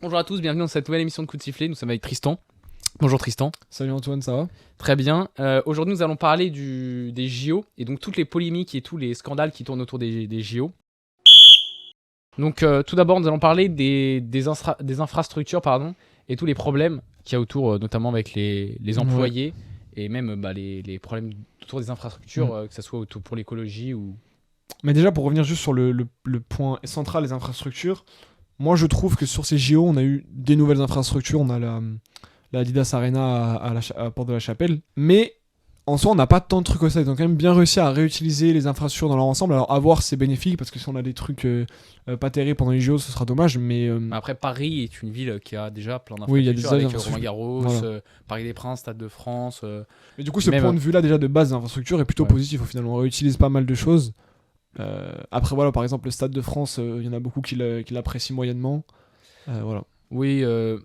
Bonjour à tous, bienvenue dans cette nouvelle émission de Coup de Sifflet. Nous sommes avec Tristan. Bonjour Tristan. Salut Antoine, ça va? Très bien. Aujourd'hui, nous allons parler des JO et donc toutes les polémiques et tous les scandales qui tournent autour des JO. Donc, tout d'abord, nous allons parler des infrastructures et tous les problèmes qu'il y a autour, notamment avec les employés et même les problèmes autour des infrastructures, que ce soit pour l'écologie ou. Mais déjà, pour revenir juste sur le point central des infrastructures, moi je trouve que sur ces JO, on a eu des nouvelles infrastructures. On a la Adidas Arena à Porte de la Chapelle. Mais en soi, on n'a pas tant de trucs que ça. Ils ont quand même bien réussi à réutiliser les infrastructures dans leur ensemble. Alors, à voir, c'est bénéfique parce que si on a des trucs pas terribles pendant les JO, ce sera dommage. Mais Après, Paris est une ville qui a déjà plein oui, il y a d'infrastructures des avec Roland-Garros, voilà. Paris des Princes, Stade de France. Mais du coup, ce même, point de vue-là, déjà de base des infrastructures, est plutôt Ouais. positif au final. On réutilise pas mal de choses. Après, voilà, par exemple, le Stade de France, il y en a beaucoup qui l'apprécient moyennement. Voilà. Oui,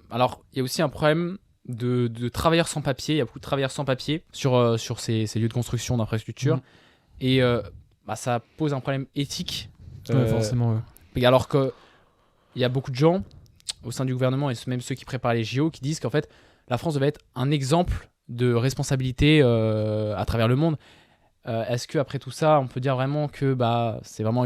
alors il y a aussi un problème de travailleurs sans papier. Il y a beaucoup de travailleurs sans papier sur ces lieux de construction d'infrastructures. Et ça pose un problème éthique. Ouais, forcément, ouais. Et alors qu'il y a beaucoup de gens au sein du gouvernement et même ceux qui préparent les JO qui disent qu'en fait la France devait être un exemple de responsabilité à travers le monde. Est-ce qu'après tout ça, on peut dire vraiment que c'est vraiment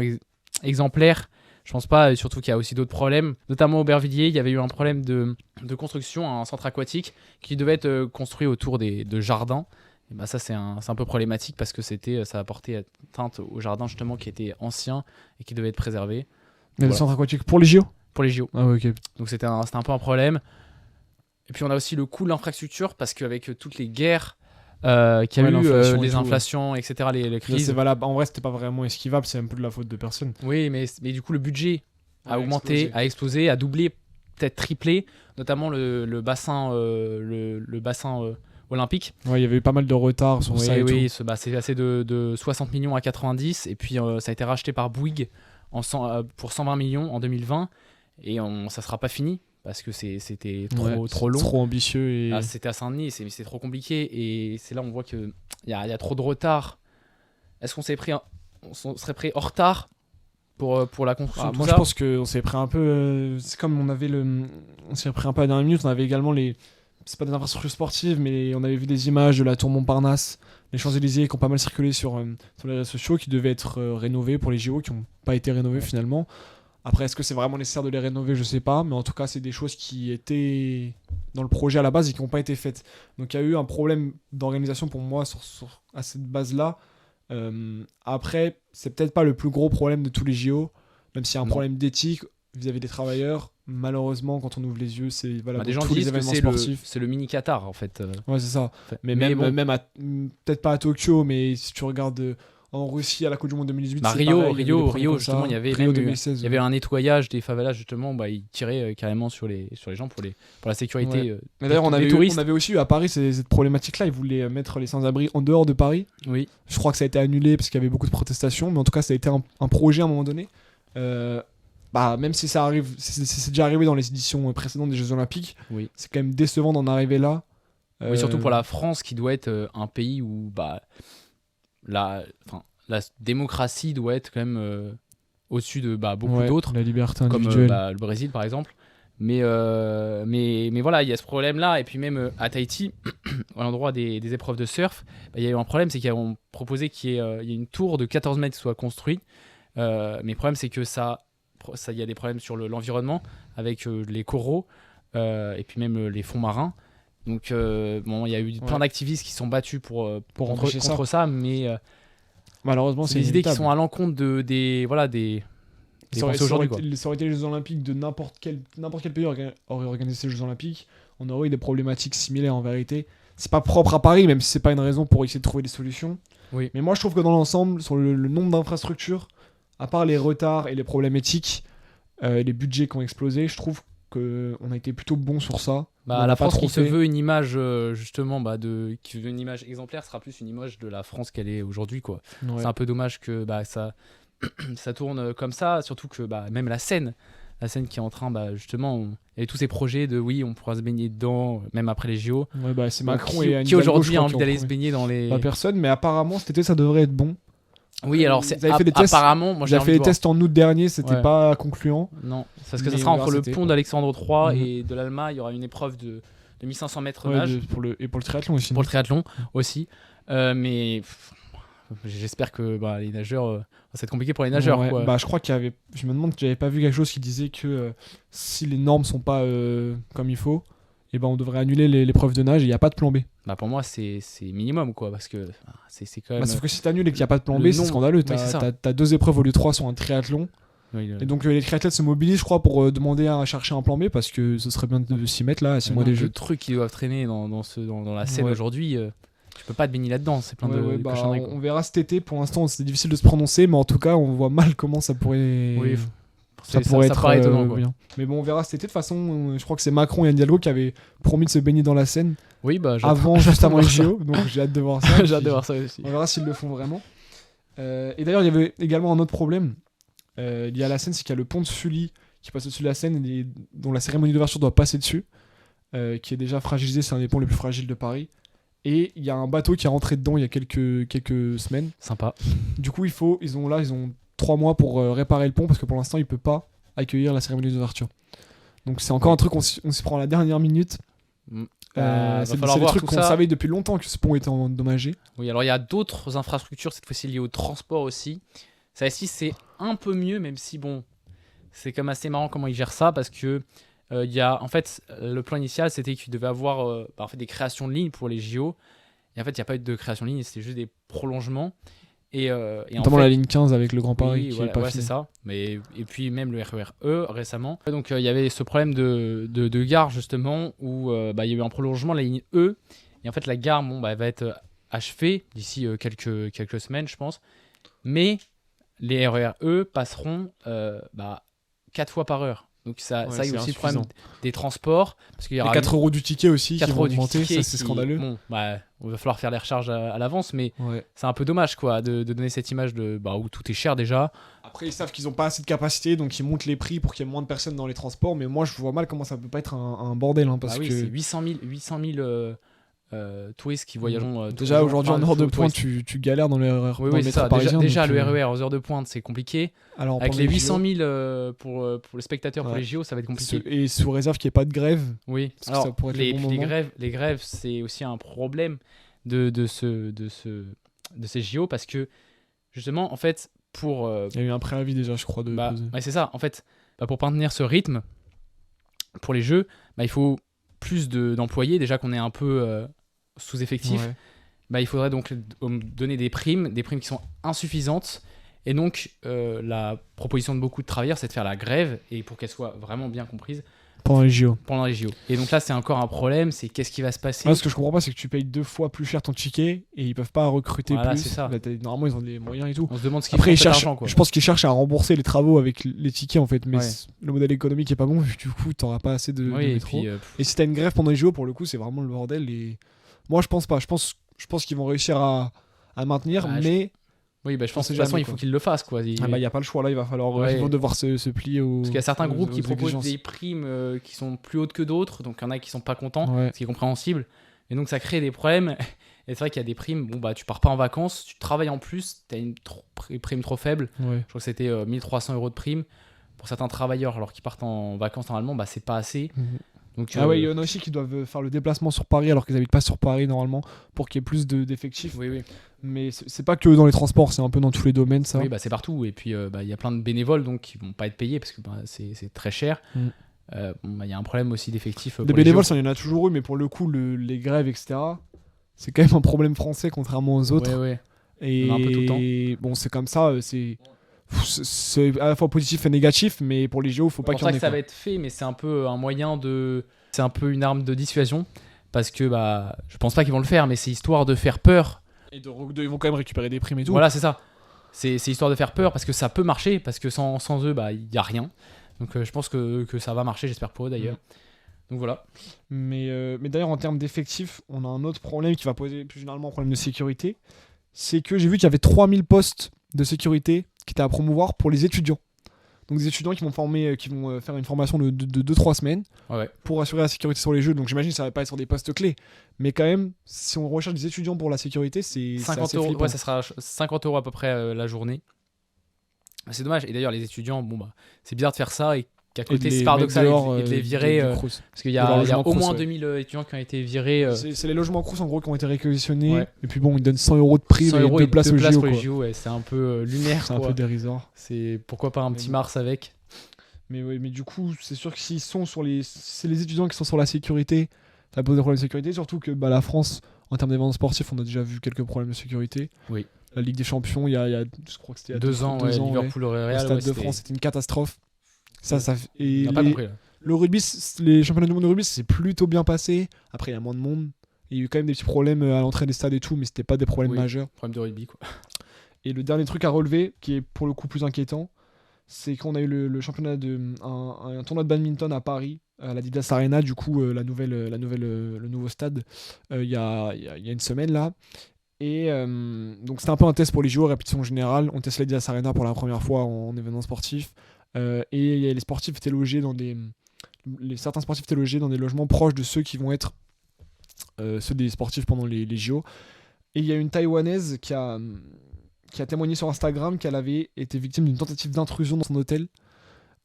exemplaire? Je pense pas, et surtout qu'il y a aussi d'autres problèmes. Notamment au Aubervilliers, il y avait eu un problème de construction, un centre aquatique qui devait être construit autour de jardins. Et ça, c'est un peu problématique parce que ça apportait atteinte au jardin justement qui était ancien et qui devait être préservé. Mais le Voilà. centre aquatique pour les JO? Pour les JO. Ah ouais, ok. Donc c'était un peu un problème. Et puis on a aussi le coût de l'infrastructure parce qu'avec toutes les guerres qu'il y a eu, l'inflation et les tout, inflations, etc., les crises. C'est valable. En vrai, c'était pas vraiment esquivable, c'est un peu de la faute de personne. Oui, mais du coup, le budget a Ouais, augmenté, explosé. a explosé, a doublé, peut-être triplé, notamment le bassin, le bassin olympique. Ouais, il y avait eu pas mal de retard sur ça et Oui, tout. c'est passé de 60 millions à 90, et puis ça a été racheté par Bouygues pour 120 millions en 2020, et ça sera pas fini, parce que c'était trop long. Trop ambitieux et. Là, c'était à Saint-Denis, c'est trop compliqué, et c'est là on voit qu'il y a trop de retard. Est-ce qu'on serait pris en retard pour la construction de tout Moi, ça? je pense qu'on s'est pris un peu. C'est comme on s'est pris un peu à la dernière minute. On avait également les. C'est pas des infrastructures sportives, mais on avait vu des images de la tour Montparnasse, les Champs-Élysées qui ont pas mal circulé sur les réseaux sociaux, qui devaient être rénovés pour les JO, qui n'ont pas été rénovés finalement. Après, est-ce que c'est vraiment nécessaire de les rénover? Je sais pas, mais en tout cas, c'est des choses qui étaient dans le projet à la base et qui n'ont pas été faites. Donc, il y a eu un problème d'organisation pour moi à cette base-là. Après, c'est peut-être pas le plus gros problème de tous les JO, même s'il y a un Non. problème d'éthique vis-à-vis des travailleurs. Malheureusement, quand on ouvre les yeux, c'est valable Des gens pour tous les disent que événements sportifs. c'est le mini Qatar en fait. Ouais, c'est ça. Mais Mais bon. même peut-être pas à Tokyo, mais si tu regardes en Russie à la Coupe du Monde 2018, c'est Rio, pareil, il y avait des problèmes comme justement, ça. il y avait Rio même 2016, il y avait un nettoyage des favelas justement, ils tiraient carrément sur les gens pour la sécurité. Ouais. Mais d'ailleurs, des touristes. on avait aussi eu à Paris cette problématique-là. Ils voulaient mettre les sans-abri en dehors de Paris. Oui. Je crois que ça a été annulé parce qu'il y avait beaucoup de protestations, mais en tout cas, ça a été un projet à un moment donné. Même si ça arrive, c'est déjà arrivé dans les éditions précédentes des Jeux Olympiques, Oui. c'est quand même décevant d'en arriver là. Oui, surtout pour la France qui doit être un pays où la démocratie doit être quand même au-dessus de beaucoup d'autres, la liberté comme individuelle. le Brésil par exemple. Mais voilà, il y a ce problème-là. Et puis même à Tahiti, à l'endroit des épreuves de surf, il y a eu un problème, c'est qu'ils ont proposé qu'il y ait une tour de 14 mètres qui soit construite. Mais le problème, c'est que il y a des problèmes sur l'environnement avec les coraux et puis même les fonds marins. Donc il y a eu plein d'activistes qui sont battus contre ça, mais Malheureusement, c'est des idées qui sont à l'encontre des pensées aujourd'hui, quoi. Ça aurait été les Jeux Olympiques de n'importe quel pays aurait organisé ces Jeux Olympiques. On aurait eu des problématiques similaires en vérité. C'est pas propre à Paris, même si c'est pas une raison pour essayer de trouver des solutions. Oui. Mais moi, je trouve que dans l'ensemble, sur le nombre d'infrastructures, à part les retards et les problèmes éthiques, et les budgets qui ont explosé, je trouve qu'on a été plutôt bon sur ça. La France qui se veut une image justement qui veut une image exemplaire sera plus une image de la France qu'elle est aujourd'hui, quoi. Ouais. C'est un peu dommage que ça tourne comme ça, surtout que même la Seine qui est en train justement, il y a tous ces projets de on pourra se baigner dedans même après les JO. Ouais, c'est Macron qui et Anne qui aujourd'hui a Hidalgo, envie d'aller se baigner dans les personne, mais apparemment cet été ça devrait être bon. Oui, alors Ils avaient fait des tests. apparemment, moi Ils j'ai avaient envie fait de des voir. tests en août dernier, c'était Ouais. pas concluant. Non, parce que ça Mais sera on entre verra, le c'était- pont d'Alexandre III Mhm. et de l'Alma. Il y aura une épreuve de 1500 mètres Ouais, nage et pour le triathlon aussi. pour le triathlon aussi. Mais j'espère que les nageurs, ça va être compliqué pour les nageurs. Ouais, Quoi. bah, je crois qu'il y avait. Je me demande que j'avais pas vu quelque chose qui disait que si les normes sont pas comme il faut, et ben on devrait annuler l'épreuve de nage et il n'y a pas de plan B. Bah, pour moi, c'est minimum, quoi, parce que c'est quand même. Sauf que si t'annules et qu'il n'y a pas de plan le B, c'est nombre- scandaleux. oui, c'est ça. T'as 2 épreuves au lieu de 3 sur un triathlon. Oui, Et donc les triathlètes se mobilisent, je crois, pour demander à chercher un plan B parce que ce serait bien de s'y mettre là à 6 le mois des nombre de jeux. trucs qui doivent traîner dans la scène Ouais. aujourd'hui, tu peux pas te baigner là-dedans. C'est plein de Bah, cochonneries, quoi. on verra cet été. Pour l'instant, c'est difficile de se prononcer, mais en tout cas, on voit mal comment ça pourrait. Oui, Ça pourrait être paraît étonnant, quoi. bien. Mais bon, on verra cet été. De toute façon, je crois que c'est Macron et Anne Hidalgo qui avaient promis de se baigner dans la Seine Oui, juste avant les voir ça. JO. Donc j'ai hâte de voir ça. J'ai hâte de voir ça aussi. On verra s'ils le font vraiment. Et d'ailleurs, il y avait également un autre problème lié à la Seine, c'est qu'il y a le pont de Sully qui passe au-dessus de la Seine et dont la cérémonie d'ouverture doit passer dessus, qui est déjà fragilisé. C'est un des ponts les plus fragiles de Paris. Et il y a un bateau qui est rentré dedans il y a quelques semaines. Sympa. Du coup, ils ont 3 mois pour réparer le pont parce que pour l'instant, il peut pas accueillir la cérémonie d'ouverture. Donc c'est encore un truc, on s'y prend à la dernière minute. Va C'est falloir des voir trucs tout qu'on ça. savait depuis longtemps que ce pont était endommagé. Oui, alors il y a d'autres infrastructures, cette fois-ci liées au transport aussi. Ça ici, c'est un peu mieux, même si bon, c'est quand même assez marrant comment ils gèrent ça parce que en fait, le plan initial, c'était qu'il devait avoir en fait, des créations de lignes pour les JO. Et en fait, il n'y a pas eu de création de lignes, c'était juste des prolongements. Et Notamment en fait, la ligne 15 avec le Grand Paris oui, qui voilà, est pas ouais, fini. c'est ça. Et puis même le RER E récemment. Donc il y avait ce problème de gare justement où il y a eu un prolongement de la ligne E. Et en fait la gare elle va être achevée d'ici quelques semaines je pense. Mais les RER E passeront 4 fois par heure. Donc ça Ouais, il y c'est a aussi le problème insuffisant. des transports. Parce qu'il y Les aura 4 euros du ticket aussi qui 4 vont euros du augmenter, ticket ça c'est qui- scandaleux. Bon, il va falloir faire les recharges à l'avance, mais Ouais. c'est un peu dommage quoi de donner cette image où tout est cher déjà. Après, ils savent qu'ils n'ont pas assez de capacité, donc ils montent les prix pour qu'il y ait moins de personnes dans les transports. Mais moi, je vois mal comment ça peut pas être un bordel. Parce oui, que c'est 800 000 touristes qui voyageront. tous les déjà, jours. aujourd'hui, Enfin, en heure de touristes. pointe, tu galères dans les RER, Oui, dans oui, le c'est métro ça. parisien. Déjà donc, le RER aux heures de pointe, c'est compliqué. alors, Avec pendant les JO, 800 000 pour les spectateurs, pour Ouais. les JO, ça va être compliqué. et sous réserve qu'il n'y ait pas de grève. Oui, Parce que alors ça pourrait être le bon moment. les grèves, c'est aussi un problème de ces JO parce que justement, en fait, pour Il y a eu un préavis déjà, je crois. ouais, c'est ça. En fait, pour maintenir ce rythme pour les Jeux, il faut plus d'employés. Déjà qu'on est un peu sous-effectif, Ouais. il faudrait donc donner des primes qui sont insuffisantes. Et donc, la proposition de beaucoup de travailleurs, c'est de faire la grève et pour qu'elle soit vraiment bien comprise Pendant les JO. pendant les JO. Et donc là, c'est encore un problème, c'est qu'est-ce qui va se passer. Ouais, ce que je comprends pas, c'est que tu payes 2 fois plus cher ton ticket et ils peuvent pas recruter Voilà, plus. c'est ça. Là, normalement, ils ont des moyens et tout. On se demande ce qu'ils Après, font ils de cet cherchent, argent, quoi. je pense qu'ils cherchent à rembourser les travaux avec les tickets en fait, mais Ouais. le modèle économique est pas bon, vu que du coup, t'auras pas assez de Oui, et métro. puis, Et si t'as une grève pendant les JO, pour le coup, c'est vraiment le bordel. Et moi, je pense pas. Je pense qu'ils vont réussir à maintenir, Bah, mais oui, je pense on que de sait toute façon, jamais, il faut quoi. qu'ils le fassent, quoi. il y a pas le choix là. Il va falloir, Ouais. ils vont devoir se plier aux. Parce qu'il y a certains groupes qui aux proposent exigences. des primes qui sont plus hautes que d'autres, donc il y en a qui sont pas contents, Ouais. ce qui est compréhensible. Et donc ça crée des problèmes. Et c'est vrai qu'il y a des primes, tu pars pas en vacances, tu travailles en plus, tu as une prime trop faible. Ouais. Je crois que c'était 1300 € de prime. Pour certains travailleurs, alors qu'ils partent en vacances normalement, c'est pas assez. Mhm. Donc, Ah ouais, il y en a aussi qui doivent faire le déplacement sur Paris alors qu'ils habitent pas sur Paris normalement pour qu'il y ait plus d'effectifs. oui, oui. Mais c'est pas que dans les transports, c'est un peu dans tous les domaines ça. Oui, c'est partout. Et puis, il y a plein de bénévoles donc, qui vont pas être payés parce que c'est très cher. Mm. Il y a un problème aussi d'effectifs. Des pour les bénévoles, JO. ça il y en a toujours eu, mais pour le coup, les grèves, etc., c'est quand même un problème français contrairement aux autres. Ouais, ouais. Et Il y en a un peu tout le temps. bon, c'est comme ça, c'est à la fois positif et négatif, mais pour les JO, faut pas C'est pour qu'il y en ça ait. que ça quoi. va être fait, mais c'est un peu un moyen de. C'est un peu une arme de dissuasion. Parce que je pense pas qu'ils vont le faire, mais c'est histoire de faire peur. Et ils vont quand même récupérer des primes et tout. Voilà, c'est ça. C'est histoire de faire peur parce que ça peut marcher, parce que sans eux, il n'y a rien. Donc je pense que ça va marcher, j'espère pour eux d'ailleurs. Donc voilà. Mais d'ailleurs, en termes d'effectifs, on a un autre problème qui va poser plus généralement un problème de sécurité. C'est que j'ai vu qu'il y avait 3000 postes de sécurité qui étaient à promouvoir pour les étudiants. Donc des étudiants qui vont faire une formation de 2-3 semaines Ouais. pour assurer la sécurité sur les jeux. Donc j'imagine que ça va pas être sur des postes clés. Mais quand même, si on recherche des étudiants pour la sécurité, c'est 50 assez euros, flippant. ouais, ça sera 50 euros à peu près la journée. C'est dommage. Et d'ailleurs, les étudiants, bon, bah, c'est bizarre de faire ça et qu'à Et de côté, les c'est paradoxal mettre dehors, et de les virer. du Crous. Parce qu'il y de leur a logement au moins Crous, ouais. 2000 étudiants qui ont été virés. C'est les logements Crous en gros qui ont été réquisitionnés. Ouais. Et puis bon, ils donnent 100 euros de prix 100 et euros 2 et places deux au places JO. pour les Quoi. JO, ouais, c'est un peu lunaire. C'est un quoi. peu dérisoire. C'est pourquoi pas un Mais petit bon. Mars avec. Mais oui, mais du coup, c'est sûr que s'ils sont sur les. C'est les étudiants qui sont sur la sécurité, ça pose des problèmes de sécurité. Surtout que la France, en termes d'événements sportifs, on a déjà vu quelques problèmes de sécurité. Oui. La Ligue des Champions, il y a je crois que c'était il y a 2 ans, ouais, Liverpool au Le Real. Stade ouais, de France, c'était une catastrophe. Ça, et On n'a pas compris là. le rugby, les championnats du monde de rugby, c'est plutôt bien passé. Après, il y a moins de monde. Il y a eu quand même des petits problèmes à l'entrée des stades et tout, mais c'était pas des problèmes Oui. majeurs. Problème de rugby quoi. Et le dernier truc à relever, qui est pour le coup plus inquiétant, c'est qu'on a eu le championnat un tournoi de badminton à Paris, à la Didas Arena, du coup, le nouveau stade, il y a une semaine là. Et donc c'était un peu un test pour les JO, répétition générale. On teste la Didas Arena pour la première fois en événement sportif. Et les sportifs étaient logés dans certains sportifs étaient logés dans des logements proches de ceux qui vont être ceux des sportifs pendant les JO. Et il y a une Taïwanaise qui a témoigné sur Instagram qu'elle avait été victime d'une tentative d'intrusion dans son hôtel.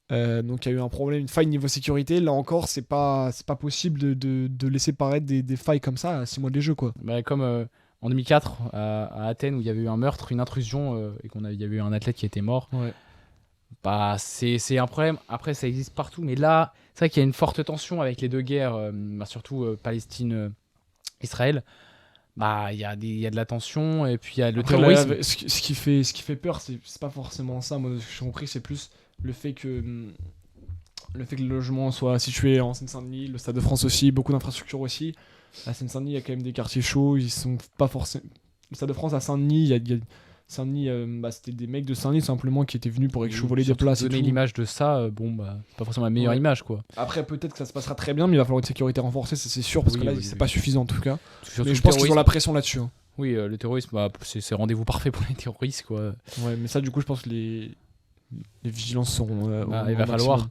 Donc il y a eu un problème, une faille niveau sécurité. Là encore, c'est pas possible de laisser paraître des failles comme ça à 6 mois des Jeux, quoi. Bah, comme en 2004 à Athènes où il y avait eu un meurtre, une intrusion et il y avait eu un athlète qui était mort. Ouais. Bah, c'est un problème. Après, ça existe partout. Mais là, c'est vrai qu'il y a une forte tension avec les deux guerres, surtout Palestine-Israël. Bah, il y a de la tension et puis il y a le Après, terrorisme. ce qui fait peur, c'est pas forcément ça. Moi, ce que j'ai compris, c'est plus le fait que le logement soit situé en Seine-Saint-Denis, le Stade de France aussi, beaucoup d'infrastructures aussi. À Seine-Saint-Denis, il y a quand même des quartiers chauds. Ils sont pas forcément. Le Stade de France à Saint-Denis, il y a Saint-Denis, c'était des mecs de Saint-Denis simplement qui étaient venus pour voler des Surtout places. Et donner tout. l'image de ça, bon, bah, c'est pas forcément la meilleure Ouais. image, quoi. Après, peut-être que ça se passera très bien, mais il va falloir une sécurité renforcée, c'est sûr, parce Oui, que là, oui, c'est oui. pas suffisant en tout cas. Surtout Mais je le pense qu'ils ont terrorisme. la pression là-dessus. Hein. Oui, le terrorisme, bah, c'est rendez-vous parfait pour les terroristes, quoi. Ouais, mais ça, du coup, je pense que les vigilances seront. Il va falloir.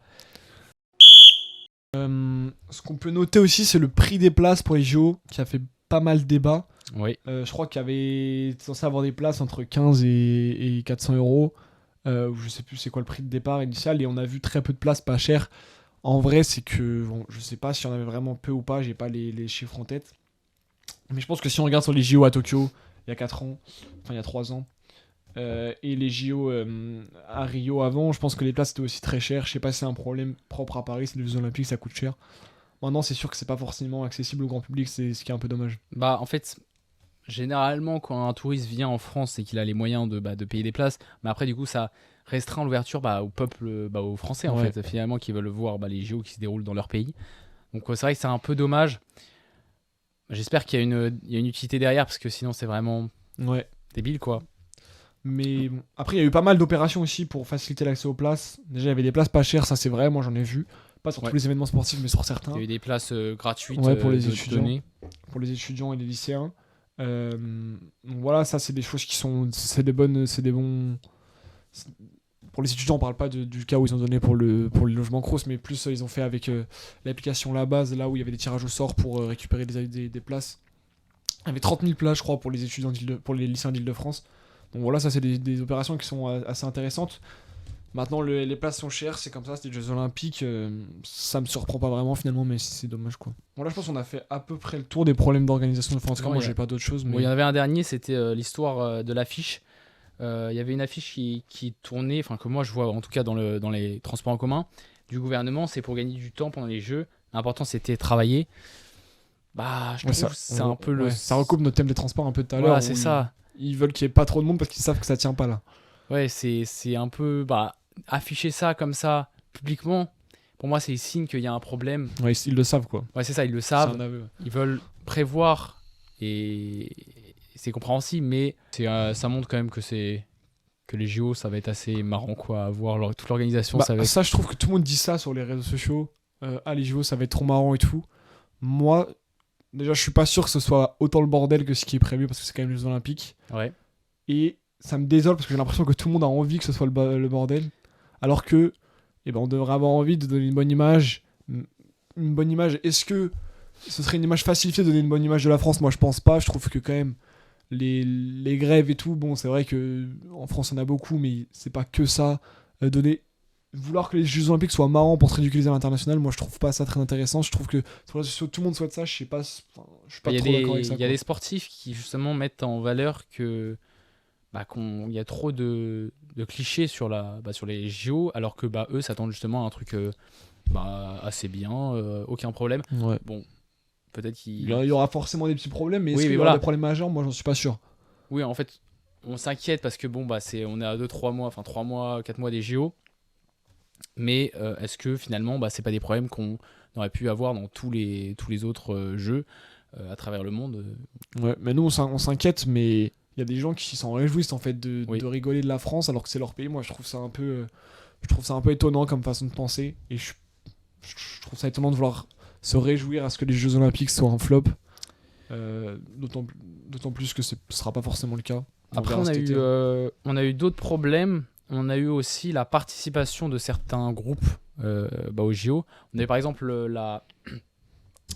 Ce qu'on peut noter aussi, c'est le prix des places pour les JO, qui a fait pas mal débat. Oui. Je crois qu'il y avait censé avoir des places entre 15 et 400 euros. Je sais plus c'est quoi le prix de départ initial, et on a vu très peu de places pas chères. En vrai, c'est que je sais pas si on avait vraiment peu ou pas, j'ai pas les chiffres en tête. Mais je pense que si on regarde sur les JO à Tokyo, il y a 4 ans, enfin il y a 3 ans, et les JO à Rio avant, je pense que les places étaient aussi très chères. Je sais pas si c'est un problème propre à Paris, c'est les Jeux Olympiques, ça coûte cher. Maintenant, c'est sûr que c'est pas forcément accessible au grand public, c'est ce qui est un peu dommage. Bah, en fait, généralement, quand un touriste vient en France et qu'il a les moyens de payer des places, mais après, du coup, ça restreint l'ouverture au peuple, aux Français, en Ouais. fait, finalement, qui veulent voir les JO qui se déroulent dans leur pays. Donc, c'est vrai que c'est un peu dommage. J'espère qu'il y a une utilité derrière, parce que sinon, c'est vraiment Ouais. débile, quoi. Mais bon. Après, il y a eu pas mal d'opérations aussi pour faciliter l'accès aux places. Déjà, il y avait des places pas chères, ça c'est vrai, moi j'en ai vu. Pas sur Ouais. tous les événements sportifs, mais sur certains. Il y a eu des places gratuites Ouais, pour les étudiants. données. Pour les étudiants et les lycéens. Donc voilà, ça c'est des choses qui sont. C'est des bons. Pour les étudiants, on parle pas du cas où ils ont donné pour le logement Crous, mais plus ils ont fait avec l'application La Base, là où il y avait des tirages au sort pour récupérer des places. Il y avait 30 000 places, je crois, pour les étudiants pour les lycéens d'Île-de-France. Donc voilà, ça c'est des opérations qui sont assez intéressantes. Maintenant, les places sont chères, c'est comme ça, c'était des Jeux Olympiques. Ça me surprend pas vraiment finalement, mais c'est dommage quoi. Bon, là, je pense qu'on a fait à peu près le tour des problèmes d'organisation de France. Ouais, Moi, y a- j'ai pas d'autres choses. Mais... Bon, il y en avait un dernier, c'était l'histoire de l'affiche. Il y avait une affiche qui tournait, enfin que moi je vois en tout cas dans les transports en commun du gouvernement, c'est pour gagner du temps pendant les Jeux. L'important c'était travailler. Bah, je trouve que c'est un peu le. Ça recoupe notre thème des transports un peu tout à l'heure. Voilà, c'est où ça. Ils veulent qu'il y ait pas trop de monde parce qu'ils savent que ça tient pas là. Ouais, c'est un peu. Afficher ça comme ça publiquement, pour moi c'est signe qu'il y a un problème. Ouais, ils le savent quoi. Ouais, c'est ça, ils le C'est savent. un aveu. Ils veulent prévoir et c'est compréhensible, mais ça montre quand même que les JO ça va être assez marrant quoi, à voir toute l'organisation. Ça va être... Ça, je trouve que tout le monde dit ça sur les réseaux sociaux. Les JO, ça va être trop marrant et tout. Moi, déjà, je suis pas sûr que ce soit autant le bordel que ce qui est prévu parce que c'est quand même les Jeux Olympiques. Ouais. Et ça me désole parce que j'ai l'impression que tout le monde a envie que ce soit le bordel. alors que on devrait avoir envie de donner une bonne image. Une bonne image, est-ce que ce serait une image facilitée de donner une bonne image de la France? Moi je pense pas, je trouve que quand même les grèves et tout, bon c'est vrai que en France on a beaucoup, mais c'est pas que ça. Vouloir que les Jeux Olympiques soient marrants pour se ridiculiser à l'international, moi je trouve pas ça très intéressant. Je trouve que sur les réseaux sociaux, tout le monde souhaite ça, je sais pas, je suis pas trop d'accord avec ça. Il y a des sportifs qui justement mettent en valeur que qu'il y a trop de clichés sur les JO, alors que eux s'attendent justement à un truc assez bien, aucun problème. Ouais. Bon, peut-être il y aura forcément des petits problèmes, mais est-ce qu'il y voilà. aura des problèmes majeurs? Moi j'en suis pas sûr. Oui, en fait, on s'inquiète parce que on est à 2-3 mois, 3 mois, 4 mois des JO. Mais est-ce que finalement c'est pas des problèmes qu'on aurait pu avoir dans tous les autres jeux à travers le monde? Ouais, mais nous on s'inquiète, mais il y a des gens qui s'en réjouissent en fait de rigoler de la France alors que c'est leur pays. Moi je trouve ça un peu étonnant comme façon de penser, et je trouve ça étonnant de vouloir se réjouir à ce que les Jeux Olympiques soient un flop, d'autant plus que ce sera pas forcément le cas. Après on a eu d'autres problèmes. On a eu aussi la participation de certains groupes aux JO. On avait par exemple la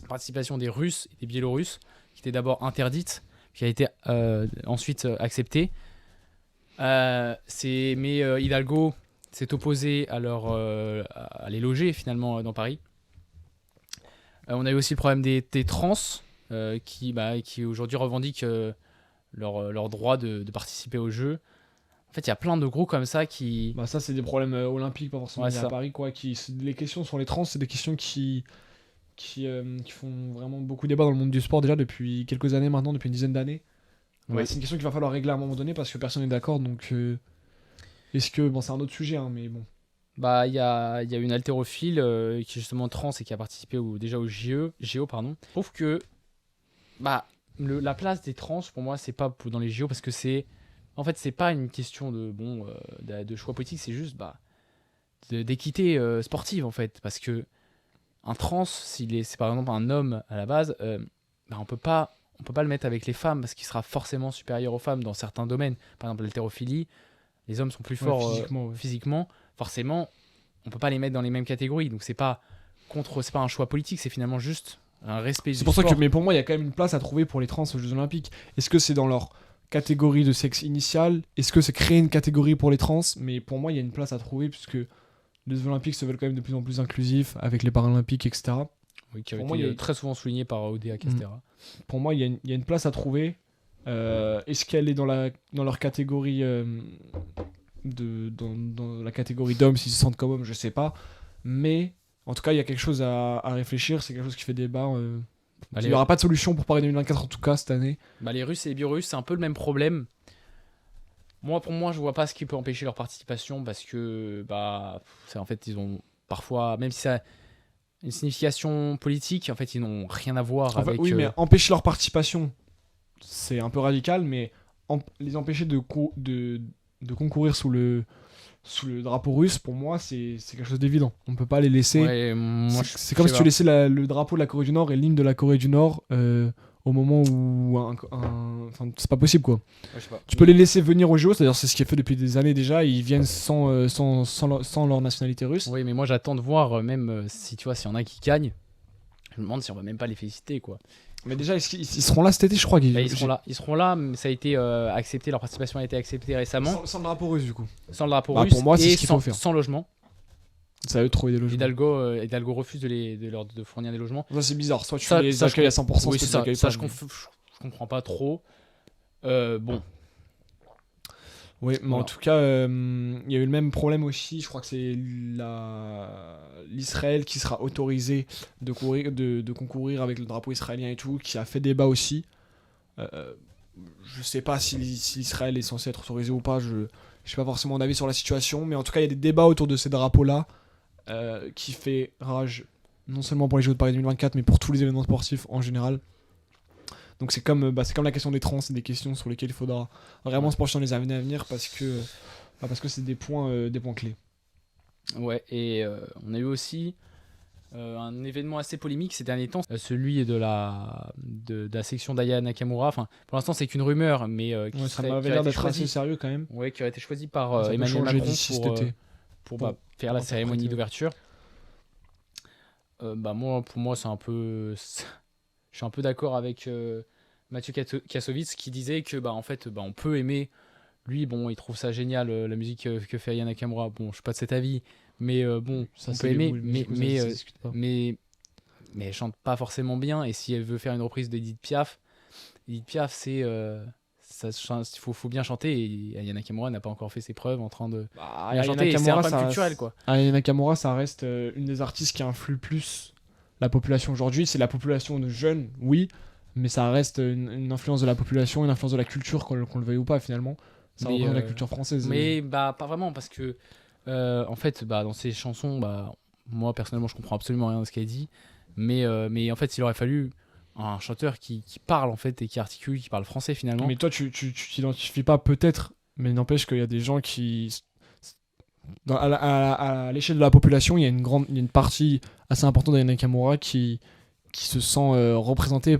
participation des Russes et des Biélorusses, qui était d'abord interdite, qui a été ensuite acceptée. Mais Hidalgo s'est opposé à les loger finalement dans Paris. On a eu aussi le problème des trans qui aujourd'hui revendiquent leur droit de participer aux Jeux. En fait, il y a plein de groupes comme ça qui... ça, c'est des problèmes olympiques, pas forcément à Paris, quoi. Les questions sur les trans, c'est des questions qui font vraiment beaucoup débat dans le monde du sport déjà depuis quelques années maintenant, depuis une dizaine d'années. Ouais, c'est une question qu'il va falloir régler à un moment donné parce que personne n'est d'accord, donc... Est-ce que... c'est un autre sujet, hein, mais bon. Il y a une haltérophile qui est justement trans et qui a participé déjà au GO. Je trouve que la place des trans, pour moi, c'est pas dans les JO parce que c'est... En fait, c'est pas une question de choix politique, c'est juste d'équité sportive en fait. Parce que un trans, c'est par exemple un homme à la base, on peut pas le mettre avec les femmes parce qu'il sera forcément supérieur aux femmes dans certains domaines. Par exemple, l'haltérophilie, les hommes sont plus forts physiquement. Forcément, on peut pas les mettre dans les mêmes catégories. Donc c'est pas un choix politique, c'est finalement juste un respect du sport. C'est pour ça que, mais pour moi, il y a quand même une place à trouver pour les trans aux Jeux Olympiques. Est-ce que c'est dans leur catégorie de sexe initial? Est-ce que c'est créer une catégorie pour les trans? Mais pour moi, il y a une place à trouver puisque les Jeux Olympiques se veulent quand même de plus en plus inclusifs avec les Paralympiques, etc. Oui, qui a été très souvent souligné par Oudéa Castéra. Pour moi, il y a une place à trouver. Est-ce qu'elle est dans leur catégorie dans la catégorie d'hommes, s'ils se sentent comme hommes, je sais pas. Mais en tout cas, il y a quelque chose à réfléchir. C'est quelque chose qui fait débat. Il n'y aura pas de solution pour Paris 2024 en tout cas cette année. Les Russes et les Biélorusses, c'est un peu le même problème. Pour moi, je vois pas ce qui peut empêcher leur participation parce que en fait, ils ont parfois, même si ça a une signification politique, en fait, ils n'ont rien à voir avec. Oui, mais empêcher leur participation, c'est un peu radical, mais les empêcher de concourir sous le drapeau russe, pour moi, c'est quelque chose d'évident. On peut pas les laisser. Ouais, c'est comme si tu laissais le drapeau de la Corée du Nord et l'hymne de la Corée du Nord au moment où c'est pas possible, quoi. Ouais, tu peux les laisser venir aux JO, c'est-à-dire c'est ce qui est fait depuis des années déjà. Ils viennent sans leur nationalité russe. Oui, mais moi j'attends de voir même si tu vois s'il y en a qui gagnent. Je me demande si on va même pas les féliciter, quoi. Mais déjà, ils seront là cet été, je crois. Ils seront là, mais ça a été accepté, leur participation a été acceptée récemment. Sans le drapeau russe, du coup. Sans le drapeau russe, pour moi, c'est ce qu'il faut faire. Sans logement. C'est à eux de trouver des logements. Hidalgo refuse de fournir des logements. Ça, c'est bizarre. Soit tu les accueilles à 100%, oui, soit tu les accueilles pas. Je comprends pas trop. Oui, mais en tout cas, il y a eu le même problème aussi. Je crois que c'est l'Israël qui sera autorisé de concourir avec le drapeau israélien et tout, qui a fait débat aussi. Je sais pas si l'Israël est censé être autorisé ou pas. Je n'ai pas forcément d'avis sur la situation, mais en tout cas, il y a des débats autour de ces drapeaux-là qui fait rage, non seulement pour les Jeux de Paris 2024, mais pour tous les événements sportifs en général. Donc c'est comme la question des trans, c'est des questions sur lesquelles il faudra vraiment se pencher dans les années à venir parce que c'est des points clés. Ouais, et on a eu aussi un événement assez polémique ces derniers temps, celui de la section d'Aya Nakamura. Enfin, pour l'instant c'est qu'une rumeur, mais ça m'avait l'air d'être assez sérieux quand même. Ouais, qui aurait été choisi par Emmanuel Macron pour Bon, faire la pour cérémonie interpréter. d'ouverture. Pour moi, c'est un peu. Je suis un peu d'accord avec Mathieu Kassovitz qui disait que en fait, on peut aimer. Lui, bon, il trouve ça génial, la musique que fait Aya Nakamura. Bon, je suis pas de cet avis, mais bon, Ça, on c'est peut les aimer, goûts musicaux, ça se discute pas. mais elle chante pas forcément bien. Et si elle veut faire une reprise Edith Piaf, faut bien chanter. Et Aya Nakamura n'a pas encore fait ses preuves en train de Bah, bien Aya chanter. Et c'est un Nakamura, problème culturel, quoi. Aya Nakamura, ça reste une des artistes qui influe plus la population aujourd'hui. C'est la population de jeunes, oui, mais ça reste une influence de la population, une influence de la culture, qu'on le veuille ou pas finalement. Ça Mais, représente la culture française. mais pas vraiment, parce que en fait, dans ces chansons, moi personnellement, je comprends absolument rien de ce qu'elle dit. Mais en fait, il aurait fallu un chanteur qui parle en fait et qui articule, qui parle français finalement. Mais toi, tu t'identifies pas peut-être, mais n'empêche qu'il y a des gens qui. À l'échelle de la population, il y a une partie assez importante d'Aya Nakamura qui se sent représentée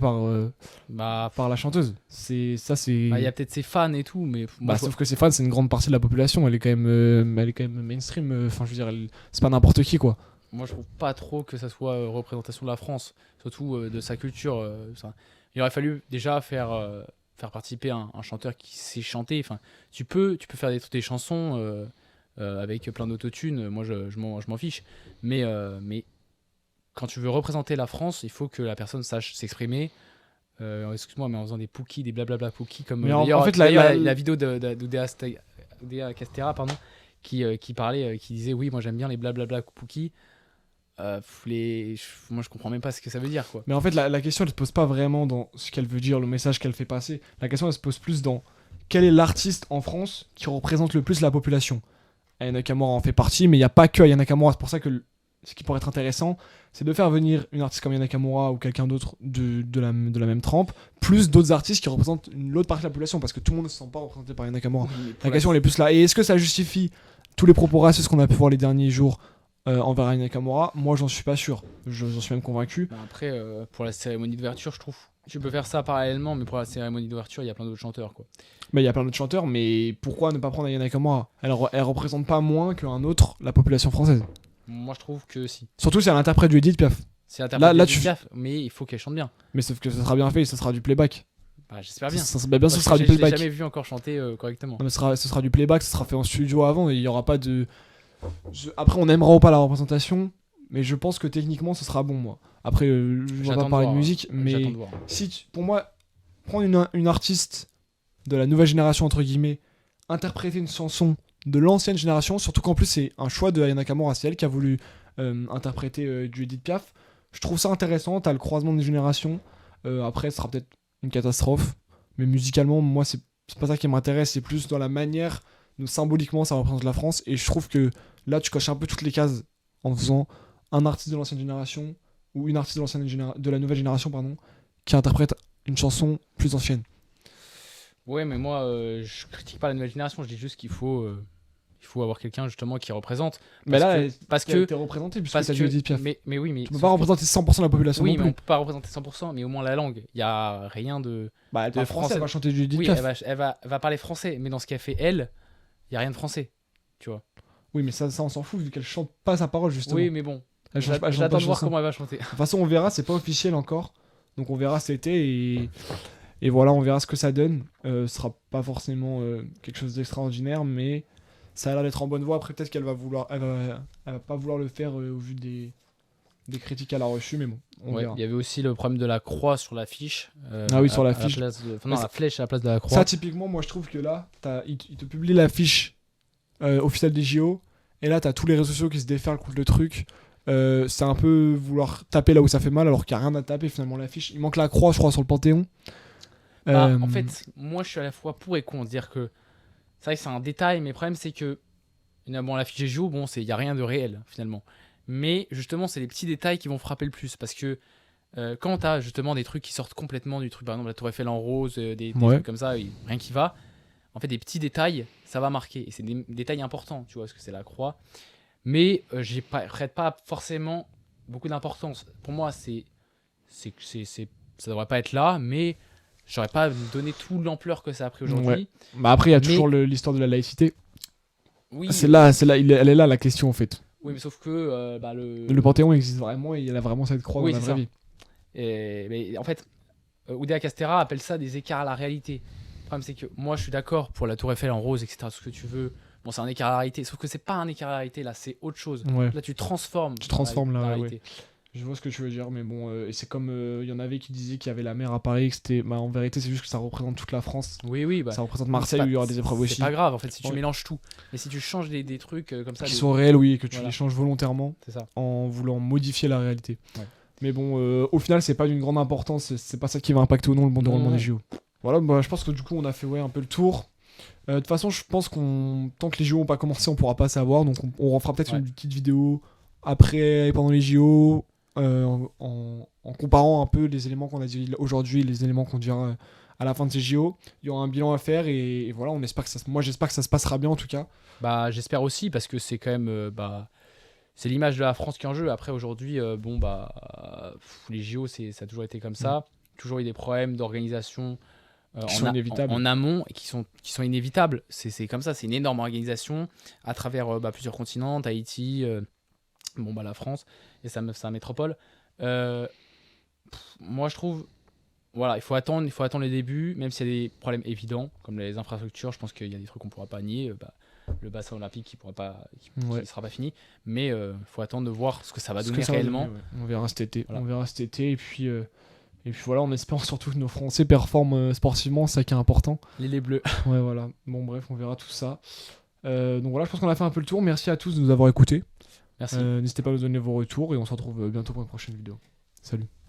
Bah, par la chanteuse. C'est. il y a peut-être ses fans et tout, mais moi, Sauf que ses fans, c'est une grande partie de la population. Elle est quand même mainstream. Enfin, je veux dire, c'est pas n'importe qui, quoi. moi, je trouve pas trop que ça soit représentation de la France, surtout de sa culture. Il aurait fallu déjà faire participer un chanteur qui sait chanter. Enfin, tu peux faire des chansons avec plein d'autotune. Moi, je m'en fiche. Mais quand tu veux représenter la France, il faut que la personne sache s'exprimer. Excuse-moi, mais en faisant des pookies, des blablabla pookies, comme Mais d'ailleurs, en fait, la vidéo d'Oudéa Castera, pardon, qui parlait, qui disait oui, moi j'aime bien les blablabla pookies. Moi je comprends même pas ce que ça veut dire, quoi. Mais en fait, la question, elle se pose pas vraiment dans ce qu'elle veut dire, le message qu'elle fait passer. La question, elle se pose plus dans quel est l'artiste en France qui représente le plus la population. Aya Nakamura en fait partie, mais il n'y a pas que Aya Nakamura. C'est pour ça que ce qui pourrait être intéressant, c'est de faire venir une artiste comme Aya Nakamura ou quelqu'un d'autre de la même trempe, plus d'autres artistes qui représentent l'autre partie de la population, parce que tout le monde ne se sent pas représenté par Aya Nakamura. Oui, mais pour La question, elle est plus là. Et est-ce que ça justifie tous les propos racistes qu'on a pu voir les derniers jours envers Aya Nakamura? Moi, j'en suis pas sûr. J'en suis même convaincu. Après, pour la cérémonie d'ouverture, je trouve tu peux faire ça parallèlement, mais pour la cérémonie d'ouverture, il y a plein d'autres chanteurs, quoi. Mais il y a plein d'autres chanteurs, mais pourquoi ne pas prendre Aya Nakamura? Elle représente pas moins qu'un autre la population française. Moi, je trouve que si. Surtout si elle interprète du Edith Piaf. C'est interprété Là, Edith Piaf, mais il faut qu'elle chante bien. Mais sauf que ça sera bien fait et ce sera du playback. J'espère bien. Bien sûr, ce sera du Je l'ai playback. jamais vu encore chanter correctement. Non, mais ce sera du playback, ce sera fait en studio avant et il y aura pas de. Après, on aimera ou pas la représentation, mais je pense que techniquement ce sera bon, moi. Après, je ne vais J'attends pas parler de voir, musique, mais J'attends de voir. pour moi, prendre une artiste de la nouvelle génération, entre guillemets, interpréter une chanson de l'ancienne génération, surtout qu'en plus c'est un choix de Aya Nakamura, c'est elle qui a voulu interpréter du Edith Piaf. Je trouve ça intéressant, t'as le croisement des générations. Après, ce sera peut-être une catastrophe, mais musicalement, moi, c'est pas ça qui m'intéresse, c'est plus dans la manière dont symboliquement ça représente la France. Et je trouve que là, tu coches un peu toutes les cases en faisant un artiste de l'ancienne génération ou une artiste de la nouvelle génération, pardon, qui interprète une chanson plus ancienne. Ouais, mais moi, je critique pas la nouvelle génération, je dis juste qu'il faut avoir quelqu'un justement qui représente. Mais là, parce que t'es représenté puisque parce t'as que du Edith Piaf. mais oui, mais Tu peux pas représenter 100% de la population oui, non mais plus. on peut pas représenter 100%, mais au moins la langue. Il y a rien de. Bah, elle de parle français, français. elle va chanter du Edith Oui, Piaf. elle va parler français, mais dans ce qu'elle fait elle, il y a rien de français, tu vois. Oui, mais ça on s'en fout vu qu'elle chante pas sa parole justement. Oui, mais bon. Elle chante pas, elle chante J'attends pas de voir chanson. comment elle va chanter. De toute façon, on verra, c'est pas officiel encore. Donc on verra cet été et voilà, on verra ce que ça donne. Ce sera pas forcément quelque chose d'extraordinaire, mais ça a l'air d'être en bonne voie. Après, peut-être qu'elle va vouloir, elle va pas vouloir le faire au vu des critiques qu'elle a reçues, mais bon, on Ouais, verra. il y avait aussi le problème de la croix sur l'affiche. Ah oui, sur à la l'affiche. non, la flèche à la place de la croix. Ça, typiquement, moi je trouve que là, il te publie l'affiche officielle des JO, et là, t'as tous les réseaux sociaux qui se déferlent contre le truc. C'est un peu vouloir taper là où ça fait mal, alors qu'il n'y a rien à taper finalement l'affiche. Il manque la croix, je crois, sur le Panthéon. En fait, moi je suis à la fois pour et contre. Dire que c'est vrai que c'est un détail, mais le problème c'est que bon, l'affiche des JO, bon, il n'y a rien de réel finalement. Mais justement, c'est les petits détails qui vont frapper le plus. Parce que quand tu as justement des trucs qui sortent complètement du truc, par exemple la Tour Eiffel en rose, des trucs comme ça, rien qui va, en fait, des petits détails, ça va marquer. Et c'est des détails importants, tu vois, parce que c'est la croix. Mais j'y prête pas forcément beaucoup d'importance. Pour moi, ça devrait pas être là, mais j'aurais pas donné toute l'ampleur que ça a pris aujourd'hui. Ouais. Bah après, il y a toujours l'histoire de la laïcité. Oui, elle est là la question en fait. oui, mais sauf que Le Panthéon existe vraiment et il a vraiment cette croix Oui, dans la c'est vraie ça. vie. Mais en fait, Oudéa Castéra appelle ça des écarts à la réalité. Le problème, c'est que moi, je suis d'accord pour la Tour Eiffel en rose, etc., tout ce que tu veux. Bon, c'est un écart à la réalité. Sauf que c'est pas un écart à la réalité, là, c'est autre chose. Ouais, Là, tu transformes tu transformes la là, ouais. réalité. Je vois ce que tu veux dire, mais bon, et c'est comme il y en avait qui disaient qu'il y avait la mer à Paris, que c'était, bah, en vérité, c'est juste que ça représente toute la France. Oui, oui, bah. Ça représente Non, Marseille où il y aura des épreuves c'est aussi. pas grave, en fait, si tu Ouais. mélanges tout. Mais si tu changes des trucs comme ça, Qui sont réels, oui, et que tu Voilà. les changes volontairement c'est ça. en voulant modifier la réalité. Ouais. Mais bon, au final, c'est pas d'une grande importance, c'est pas ça qui va impacter ou non le bon déroulement Non. des JO. Voilà, bah, je pense que du coup, on a fait un peu le tour. De toute façon, je pense tant que les JO n'ont pas commencé, on pourra pas savoir. Donc, on refera peut-être Ouais. une petite vidéo après et pendant les JO en comparant un peu les éléments qu'on a dit aujourd'hui et les éléments qu'on dira à la fin de ces JO. Il y aura un bilan à faire et voilà, moi j'espère que ça se passera bien en tout cas. Bah, j'espère aussi, parce que c'est quand même. C'est l'image de la France qui est en jeu. Après, aujourd'hui, les JO, ça a toujours été comme ça. Toujours eu des problèmes d'organisation Qui sont inévitables. en amont et qui sont inévitables. C'est comme ça, c'est une énorme organisation à travers plusieurs continents, Tahiti, la France et sa métropole. Moi, je trouve, voilà, il faut attendre les débuts, même s'il y a des problèmes évidents, comme les infrastructures. Je pense qu'il y a des trucs qu'on ne pourra pas nier. Le bassin olympique qui Ouais. ne sera pas fini, mais il faut attendre de voir ce que ça va Ce que donner ça va réellement. donner, ouais. On verra cet été. Voilà. On verra cet été et puis voilà, on espère surtout que nos Français performent sportivement, c'est ça qui est important. Les bleus. Ouais, voilà. Bon, bref, on verra tout ça. Donc voilà, je pense qu'on a fait un peu le tour. Merci à tous de nous avoir écoutés. Merci. N'hésitez pas à nous donner vos retours et on se retrouve bientôt pour une prochaine vidéo. Salut.